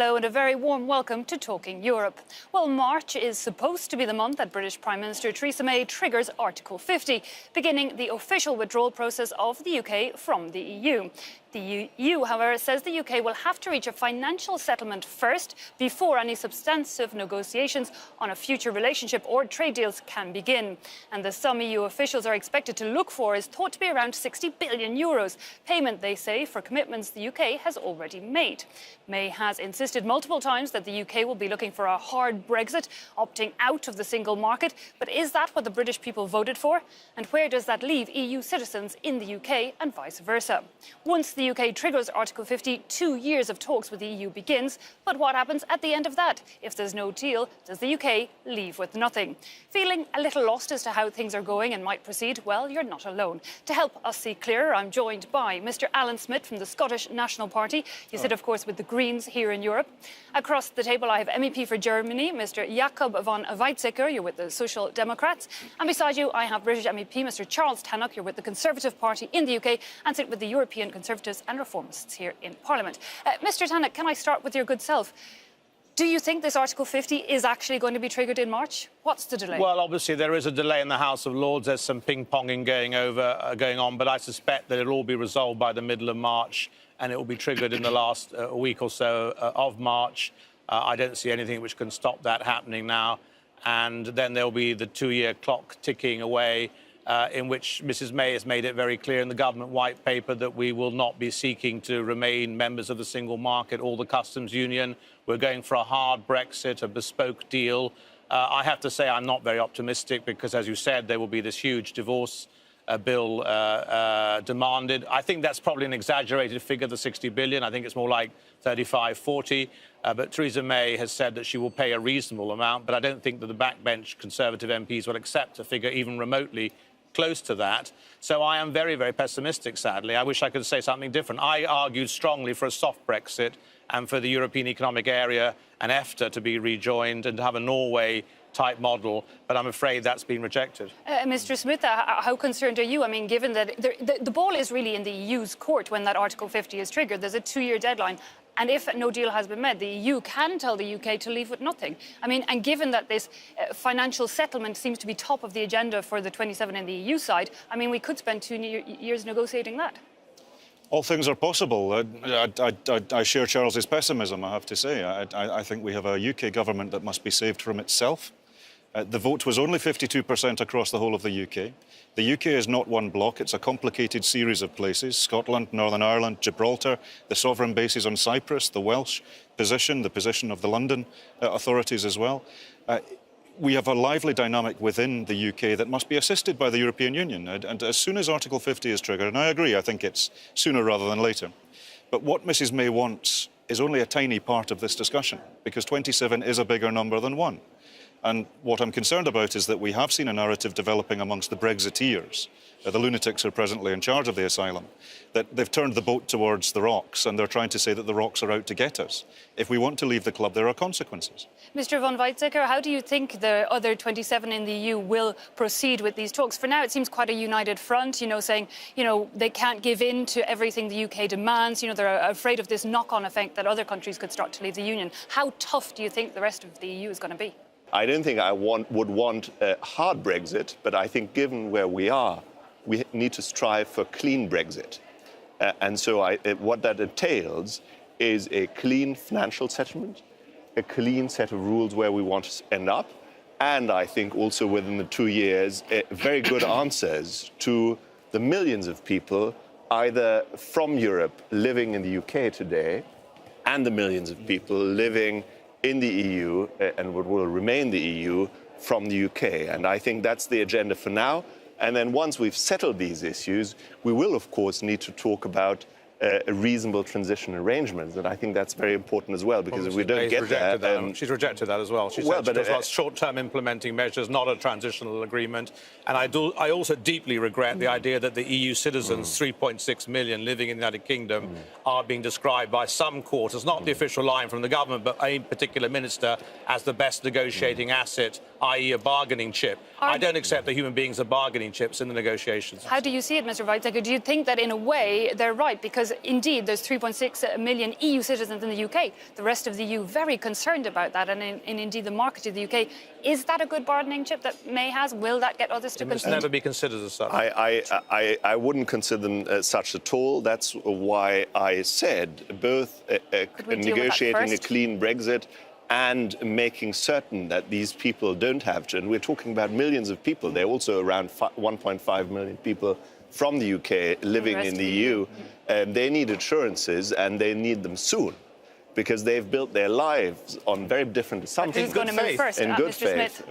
Hello and a very warm welcome to Talking Europe. Well, March is supposed to be the month that British Prime Minister Theresa May triggers Article 50, beginning the official withdrawal process of the UK from the EU. The EU, however, says the UK will have to reach a financial settlement first before any substantive negotiations on a future relationship or trade deals can begin. And the sum EU officials are expected to look for is thought to be around €60 billion, payment, they say, for commitments the UK has already made. May has insisted multiple times that the UK will be looking for a hard Brexit, opting out of the single market. But is that what the British people voted for? And where does that leave EU citizens in the UK and vice versa? Once the UK triggers Article 50, 2 years of talks with the EU begins. But what happens at the end of that? If there's no deal, does the UK leave with nothing? Feeling a little lost as to how things are going and might proceed? Well, you're not alone. To help us see clearer, I'm joined by Mr. Alan Smith from the Scottish National Party. You sit, of course, with the Greens here in Europe. Across the table, I have MEP for Germany, Mr. Jakob von Weizsäcker. You're with the Social Democrats. And beside you, I have British MEP, Mr. Charles Tannock. You're with the Conservative Party in the UK and sit with the European Conservatives and Reformists here in Parliament. Mr. Tannock, can I start with your good self? Do you think this Article 50 is actually going to be triggered in March? What's the delay? Well, obviously, there is a delay in the House of Lords. There's some ping-ponging going on, but I suspect that it'll all be resolved by the middle of March, and it will be triggered in the last week or so of March. I don't see anything which can stop that happening now. And then there'll be the 2-year clock ticking away, in which Mrs May has made it very clear in the government white paper that we will not be seeking to remain members of the single market or the customs union. We're going for a hard Brexit, a bespoke deal. I have to say I'm not very optimistic because, as you said, there will be this huge divorce bill demanded. I think that's probably an exaggerated figure, the 60 billion. I think it's more like 35, 40. But Theresa May has said that she will pay a reasonable amount, but I don't think that the backbench Conservative MPs will accept a figure even remotely close to that. So I am very, very pessimistic, sadly. I wish I could say something different. I argued strongly for a soft Brexit and for the European Economic Area and EFTA to be rejoined and to have a Norway-type model, but I'm afraid that's been rejected. Mr. Smith, how concerned are you? I mean, given that the ball is really in the EU's court when that Article 50 is triggered. There's a 2-year deadline. And if no deal has been made, the EU can tell the UK to leave with nothing. I mean, and given that this financial settlement seems to be top of the agenda for the 27 in the EU side, I mean, we could spend 2 years negotiating that. All things are possible. I share Charles's pessimism, I have to say. I think we have a UK government that must be saved from itself. The vote was only 52% across the whole of the UK. The UK is not one bloc, it's a complicated series of places. Scotland, Northern Ireland, Gibraltar, the sovereign bases on Cyprus, the Welsh position, the position of the London authorities as well. We have a lively dynamic within the UK that must be assisted by the European Union. And as soon as Article 50 is triggered, and I agree, I think it's sooner rather than later. But what Mrs May wants is only a tiny part of this discussion, because 27 is a bigger number than 1. And what I'm concerned about is that we have seen a narrative developing amongst the Brexiteers, the lunatics who are presently in charge of the asylum, that they've turned the boat towards the rocks and they're trying to say that the rocks are out to get us. If we want to leave the club, there are consequences. Mr von Weizsäcker, how do you think the other 27 in the EU will proceed with these talks? For now, it seems quite a united front, saying, they can't give in to everything the UK demands. They're afraid of this knock-on effect that other countries could start to leave the Union. How tough do you think the rest of the EU is going to be? I don't think I would want a hard Brexit, but I think given where we are, we need to strive for clean Brexit. And so what that entails is a clean financial settlement, a clean set of rules where we want to end up, and I think also within the 2 years, very good answers to the millions of people either from Europe living in the UK today and the millions of people living in the EU and what will remain the EU from the UK. And I think that's the agenda for now. And then once we've settled these issues, we will, of course, need to talk about a reasonable transition arrangements. And I think that's very important as well, because if we don't get that... she's rejected that as well. She said she wants short-term implementing measures, not a transitional agreement. And I also deeply regret the idea that the EU citizens, 3.6 million living in the United Kingdom, are being described by some quarters, not the official line from the government, but a particular minister, as the best negotiating asset i.e. a bargaining chip. I don't accept that human beings are bargaining chips in the negotiations. How do you see it, Mr. Weizsäcker? Do you think that in a way they're right? Because indeed there's 3.6 million EU citizens in the UK. The rest of the EU very concerned about that, and indeed the market of the UK. Is that a good bargaining chip that May has? Will that get others to It must concede? never be considered as such. I wouldn't consider them such at all. That's why I said both negotiating a clean Brexit and making certain that these people don't have to, and we're talking about millions of people. There are also around 1.5 million people from the UK living in the EU. They need assurances, and they need them soon, because they've built their lives on very different assumptions. Who's going to move first? In good Mr. faith.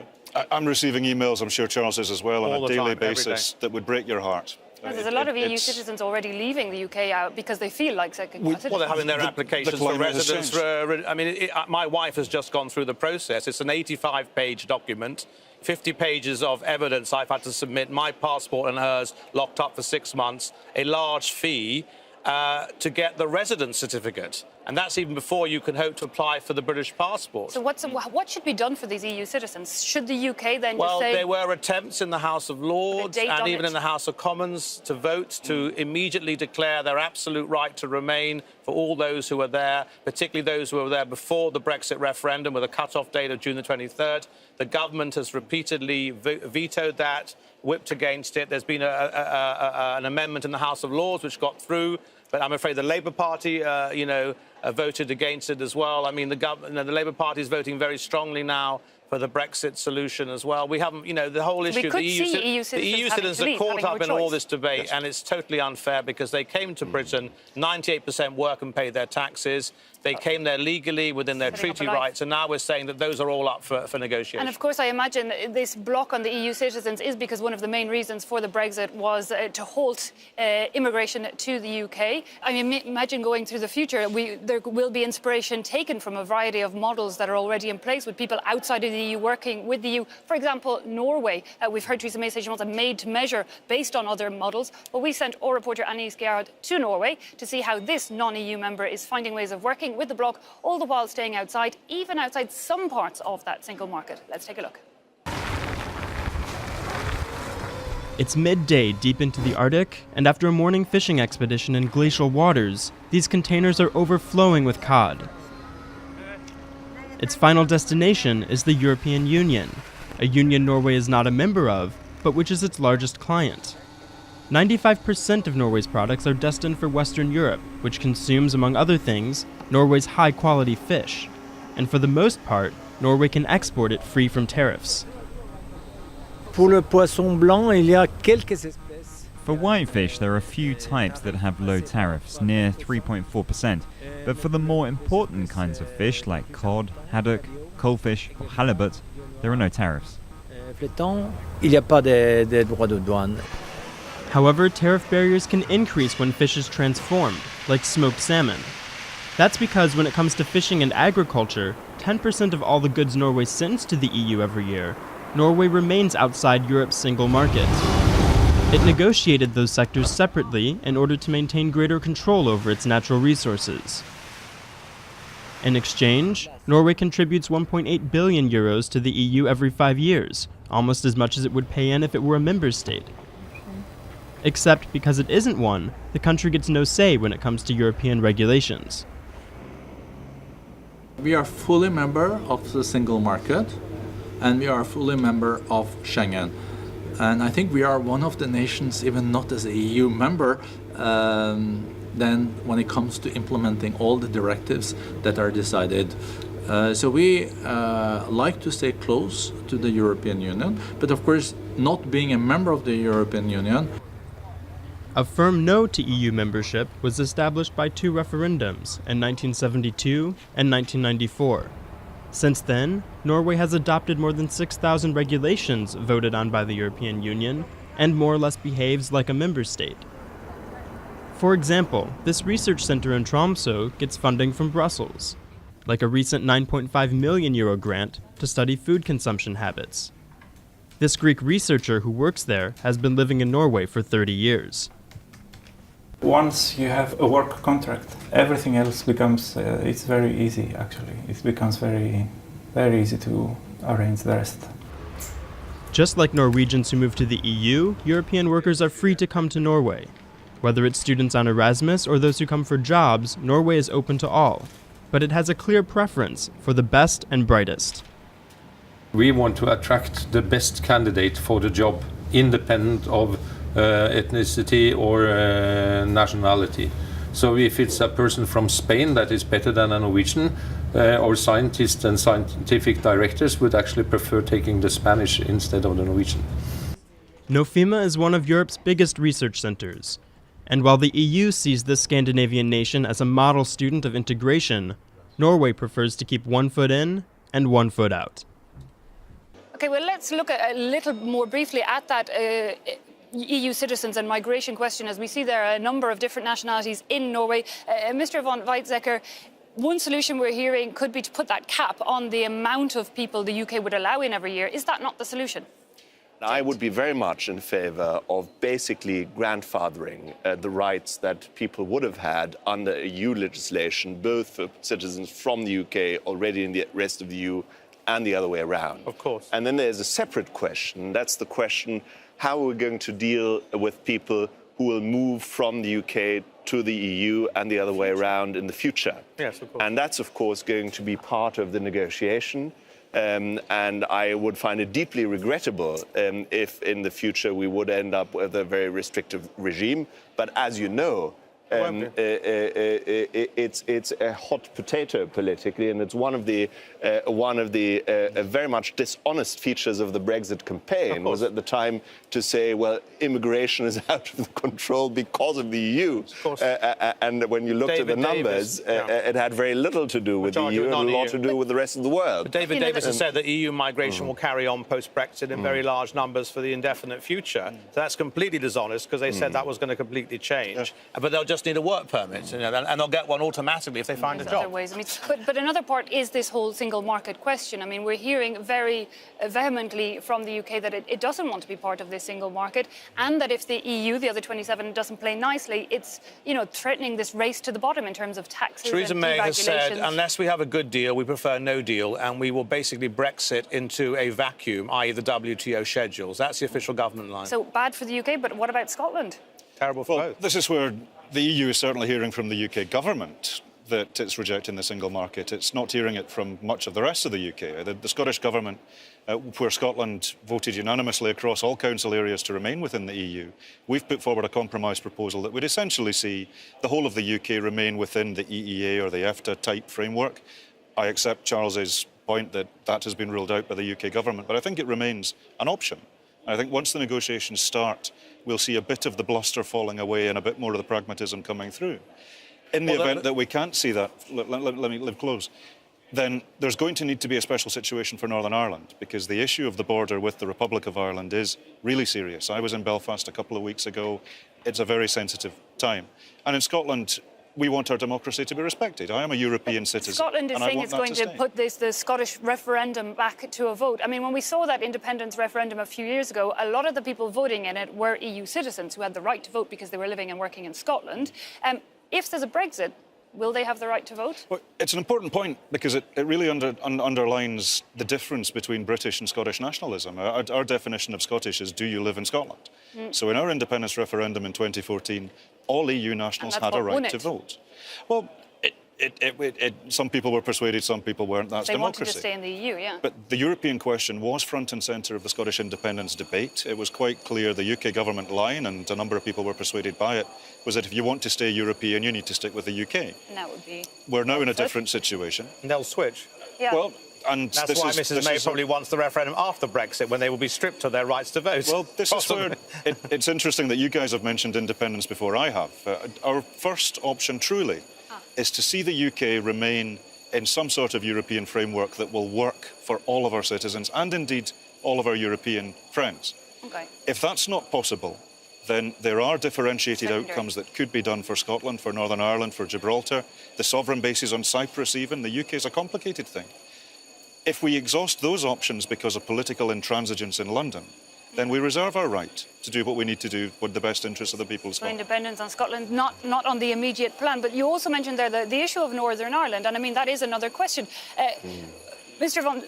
I'm receiving emails, I'm sure Charles is as well, on a daily basis that would break your heart. There's a lot of EU citizens already leaving the UK out because they feel like second class citizens. Well, they're having their applications for residence. I mean, my wife has just gone through the process. It's an 85-page document, 50 pages of evidence I've had to submit, my passport and hers locked up for 6 months, a large fee to get the residence certificate. And that's even before you can hope to apply for the British passport. So what should be done for these EU citizens? Should the UK then well, just say... there were attempts in the House of Lords and even in the House of Commons to vote to immediately declare their absolute right to remain for all those who were there, particularly those who were there before the Brexit referendum with a cut-off date of June the 23rd. The government has repeatedly vetoed that, whipped against it. There's been an amendment in the House of Lords which got through, but I'm afraid the Labour Party, voted against it as well. I mean, the Labour Party is voting very strongly now for the Brexit solution as well. We haven't, the whole issue of the EU citizens are caught up in all this debate, and it's totally unfair because they came to Britain, 98% work and pay their taxes. They came there legally within their treaty rights, and now we're saying that those are all up for negotiation. And of course, I imagine this block on the EU citizens is because one of the main reasons for the Brexit was to halt immigration to the UK. I mean, imagine going through the future, there will be inspiration taken from a variety of models that are already in place with people outside of the EU working with the EU. For example, Norway. We've heard Theresa May say she wants a made-to-measure based on other models. Well, we sent our reporter Annelies Gerhard to Norway to see how this non-EU member is finding ways of working with the bloc, all the while staying outside, even outside some parts of that single market. Let's take a look. It's midday deep into the Arctic, and after a morning fishing expedition in glacial waters, these containers are overflowing with cod. Its final destination is the European Union, a union Norway is not a member of, but which is its largest client. 95% of Norway's products are destined for Western Europe, which consumes, among other things, Norway's high-quality fish. And for the most part, Norway can export it free from tariffs. Pour le poisson blanc, il y a quelques espèces. For whitefish, there are a few types that have low tariffs, near 3.4%. But for the more important kinds of fish, like cod, haddock, coalfish, or halibut, there are no tariffs. Flétan, il n'y a pas de droits de douane. However, tariff barriers can increase when fish is transformed, like smoked salmon. That's because when it comes to fishing and agriculture, 10% of all the goods Norway sends to the EU every year, Norway remains outside Europe's single market. It negotiated those sectors separately in order to maintain greater control over its natural resources. In exchange, Norway contributes 1.8 billion euros to the EU every 5 years, almost as much as it would pay in if it were a member state. Except because it isn't one, the country gets no say when it comes to European regulations. We are fully member of the single market, and we are fully member of Schengen. And I think we are one of the nations, even not as an EU member, then when it comes to implementing all the directives that are decided. So we like to stay close to the European Union, but of course, not being a member of the European Union. A firm no to EU membership was established by 2 referendums in 1972 and 1994. Since then, Norway has adopted more than 6,000 regulations voted on by the European Union and more or less behaves like a member state. For example, this research center in Tromsø gets funding from Brussels, like a recent 9.5 million euro grant to study food consumption habits. This Greek researcher who works there has been living in Norway for 30 years. Once you have a work contract, everything else becomes, it's very easy actually. It becomes very, very easy to arrange the rest. Just like Norwegians who move to the EU, European workers are free to come to Norway. Whether it's students on Erasmus or those who come for jobs, Norway is open to all. But it has a clear preference for the best and brightest. We want to attract the best candidate for the job, independent of ethnicity or nationality. So if it's a person from Spain that is better than a Norwegian, our scientists and scientific directors would actually prefer taking the Spanish instead of the Norwegian. Nofima is one of Europe's biggest research centers. And while the EU sees this Scandinavian nation as a model student of integration, Norway prefers to keep one foot in and one foot out. Okay, well, let's look a little more briefly at that EU citizens and migration question, as we see there are a number of different nationalities in Norway. Mr. von Weizsäcker, one solution we're hearing could be to put that cap on the amount of people the UK would allow in every year. Is that not the solution? I would be very much in favor of basically grandfathering the rights that people would have had under EU legislation, both for citizens from the UK already in the rest of the EU and the other way around. Of course. And then there's a separate question. That's the question, how are we going to deal with people who will move from the UK to the EU and the other way around in the future? Yes, of course. And that's, of course, going to be part of the negotiation. And I would find it deeply regrettable if in the future we would end up with a very restrictive regime. But as you know, it's a hot potato politically, and it's one of the very much dishonest features of the Brexit campaign was at the time to say, well, immigration is out of control because of the EU. And when you looked at the numbers, it had very little to do with the EU and a lot to do with the rest of the world. But David Davis has said that EU migration will carry on post-Brexit in very large numbers for the indefinite future. So that's completely dishonest because they said that was going to completely change. But they'll just need a work permit, you know, and they'll get one automatically if they find a job. Ways. I mean, but another part is this whole single market question. I mean, we're hearing very vehemently from the UK that it doesn't want to be part of this single market, and that if the EU, the other 27, doesn't play nicely, it's, you know, threatening this race to the bottom in terms of taxes Theresa and May has said, deregulations. unless we have a good deal, we prefer no deal, and we will basically Brexit into a vacuum, i.e. the WTO schedules. That's the official government line. So bad for the UK, but what about Scotland? Terrible for both. This is where the EU is certainly hearing from the UK government that it's rejecting the single market. It's not hearing it from much of the rest of the UK. The Scottish government, where Scotland voted unanimously across all council areas to remain within the EU, we've put forward a compromise proposal that would essentially see the whole of the UK remain within the EEA or the EFTA type framework. I accept Charles's point that that has been ruled out by the UK government, but I think it remains an option. I think once the negotiations start, we'll see a bit of the bluster falling away and a bit more of the pragmatism coming through. In the event that we can't see that, let me close, then there's going to need to be a special situation for Northern Ireland, because the issue of the border with the Republic of Ireland is really serious. I was in Belfast a couple of weeks ago. It's a very sensitive time. And in Scotland, we want our democracy to be respected. I am a European citizen. Scotland is saying it's going to put the Scottish referendum back to a vote. I mean, when we saw that independence referendum a few years ago, a lot of the people voting in it were EU citizens who had the right to vote because they were living and working in Scotland. If there's a Brexit, will they have the right to vote? Well, it's an important point because it really underlines the difference between British and Scottish nationalism. Our definition of Scottish is, do you live in Scotland? So in our independence referendum in 2014, all EU nationals had a right to vote. Well, some people were persuaded, some people weren't. That's democracy. They wanted to stay in the EU, yeah. But the European question was front and centre of the Scottish independence debate. It was quite clear the UK government line, and a number of people were persuaded by it, was that if you want to stay European, you need to stick with the UK. And that would be... We're now in a different situation. And they'll switch. Yeah. Well, and that's why Mrs May probably wants the referendum after Brexit, when they will be stripped of their rights to vote. Well, this is where it's interesting that you guys have mentioned independence before I have. Our first option, truly, is to see the UK remain in some sort of European framework that will work for all of our citizens and indeed all of our European friends. Okay. If that's not possible, then there are differentiated outcomes that could be done for Scotland, for Northern Ireland, for Gibraltar, the sovereign bases on Cyprus even. The UK is a complicated thing. If we exhaust those options because of political intransigence in London, then we reserve our right to do what we need to do with the best interests of the people of Scotland. So independence on Scotland, not on the immediate plan. But you also mentioned there the issue of Northern Ireland, and I mean, that is another question. Mr. von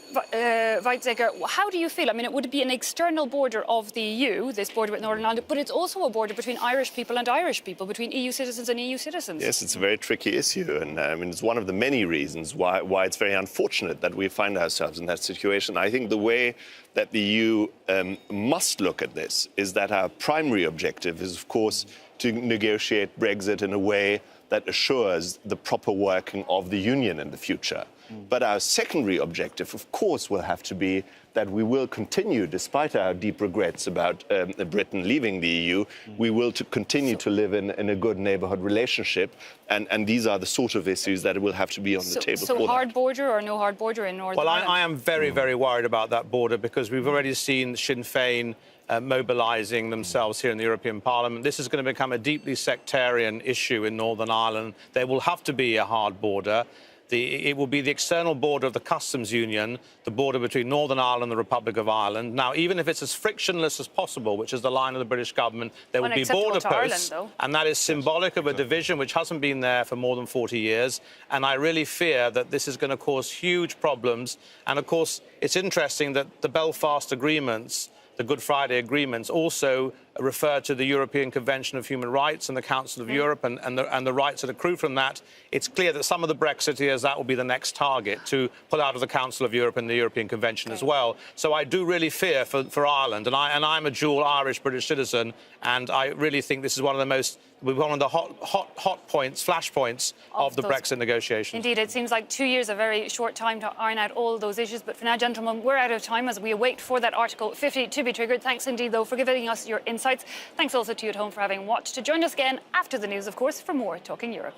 Weizsäcker, how do you feel? I mean, it would be an external border of the EU, this border with Northern Ireland, but it's also a border between Irish people and Irish people, between EU citizens and EU citizens. Yes, it's a very tricky issue, and I mean, it's one of the many reasons why it's very unfortunate that we find ourselves in that situation. I think the way that the EU must look at this is that our primary objective is, of course, to negotiate Brexit in a way that assures the proper working of the Union in the future. But our secondary objective, of course, will have to be that we will continue, despite our deep regrets about Britain leaving the EU, we will continue to live in a good neighbourhood relationship. And these are the sort of issues that will have to be on the table. So hard border or no hard border in Northern Ireland? Well, I am very, very worried about that border because we've already seen Sinn Féin mobilising themselves here in the European Parliament. This is going to become a deeply sectarian issue in Northern Ireland. There will have to be a hard border. It will be the external border of the customs union, the border between Northern Ireland and the Republic of Ireland. Now, even if it's as frictionless as possible, which is the line of the British government, there will be border posts, and that is symbolic of a division which hasn't been there for more than 40 years. And I really fear that this is going to cause huge problems. And, of course, it's interesting that the Belfast agreements, the Good Friday agreements, also refer to the European Convention of Human Rights and the Council of Europe and the rights that accrue from that. It's clear that some of the Brexiteers, that will be the next target, to pull out of the Council of Europe and the European Convention as well. So I do really fear for Ireland, and I'm a dual Irish-British citizen, and I really think this is one of the hot points, flashpoints of the Brexit negotiations. Indeed, it seems like 2 years, a very short time to iron out all those issues. But for now, gentlemen, we're out of time as we await for that Article 50 to be triggered. Thanks indeed, though, for giving us your insights. Thanks also to you at home for having watched. To join us again after the news, of course, for more Talking Europe.